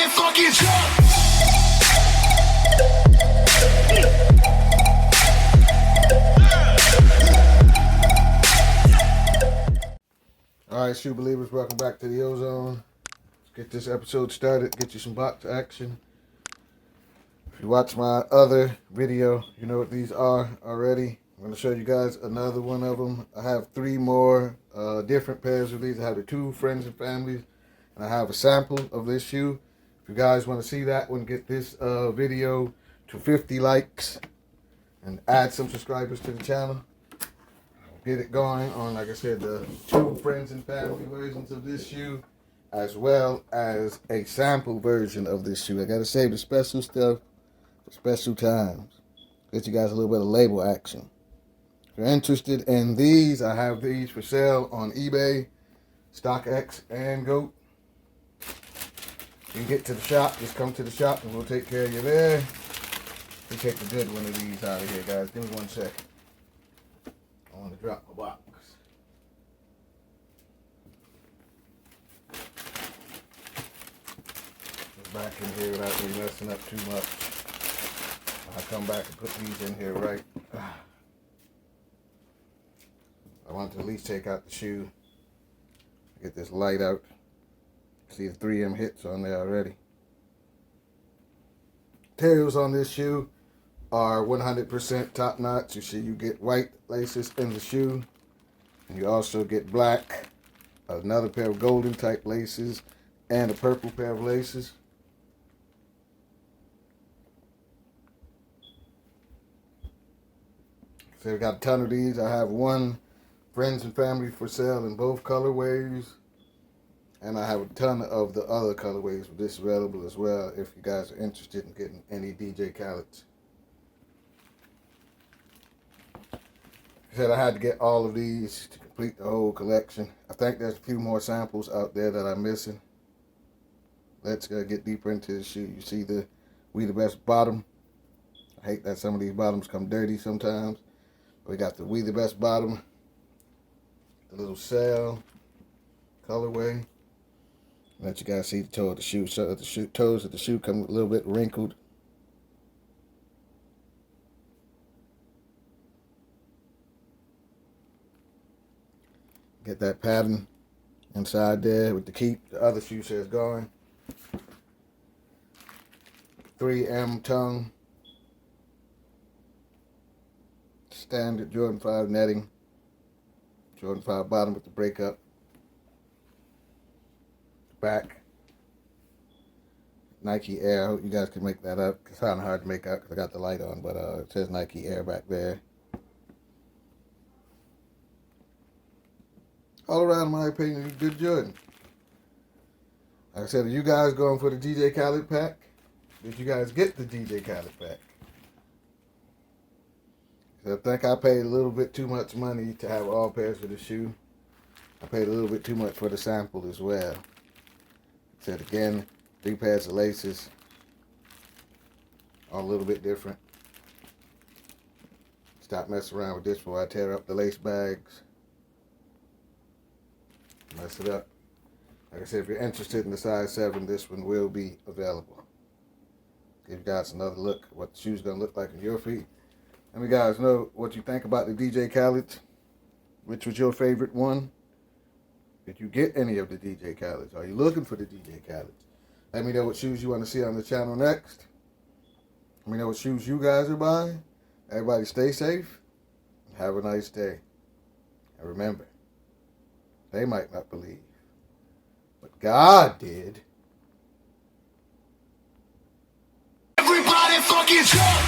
Everybody fucking jump! Alright, shoe believers, welcome back to the Ozone. Let's get this episode started, get you some box action. If you watch my other video, you know what these are already. I'm going to show you guys another one of them. I have 3 more different pairs of these. I have the 2 friends and families, and I have a sample of this shoe. If you guys want to see that one, get this video to 50 likes and add some subscribers to the channel. Get it going on, like I said, the 2 friends and family versions of this shoe, as well as a sample version of this shoe. I gotta save the special stuff for special times. Get you guys a little bit of label action. If you're interested in these, I have these for sale on eBay, StockX, and GOAT. You can get to the shop, just come to the shop and we'll take care of you there. We take the good one of these out of here, guys. Give me 1 second. I want to drop my box. Get back in here without me messing up too much. I'll come back and put these in here right. I want to at least take out the shoe. Get this light out. See the 3M hits on there already. Materials on this shoe are 100% top notch. You see, you get white laces in the shoe, and you also get black, another pair of golden type laces, and a purple pair of laces. So we got a ton of these. I have 1 friends and family for sale in both colorways, and I have a ton of the other colorways with this available as well if you guys are interested in getting any DJ Khaled's. I said I had to get all of these to complete the whole collection. I think there's a few more samples out there that I'm missing. Let's get deeper into the shoe. You see the We the Best bottom. I hate that some of these bottoms come dirty sometimes. We got the We the Best bottom, the little sail colorway. Let you guys see the toe of the shoe. So the toes of the shoe come a little bit wrinkled. Get that pattern inside there with the keep. The other shoe says going. 3M tongue. Standard Jordan 5 netting. Jordan 5 bottom with the breakup. Back. Nike Air. I hope you guys can make that up. It's kind of hard to make out because I got the light on, but it says Nike Air back there. All around, in my opinion, good Jordan. Like I said, are you guys going for the DJ Khaled pack? Did you guys get the DJ Khaled pack? I think I paid a little bit too much money to have all pairs of the shoe. I paid a little bit too much for the sample as well. Said again, 3 pairs of laces. All a little bit different. Stop messing around with this before I tear up the lace bags. Mess it up. Like I said, if you're interested in the size 7, this one will be available. Give you guys another look at what the shoe's gonna look like on your feet. Let me guys know what you think about the DJ Khaled. Which was your favorite one? Did you get any of the DJ Khaleds? Are you looking for the DJ Khaleds? Let me know what shoes you want to see on the channel next. Let me know what shoes you guys are buying. Everybody stay safe. Have a nice day. And remember, they might not believe, but God did. Everybody fucking jump!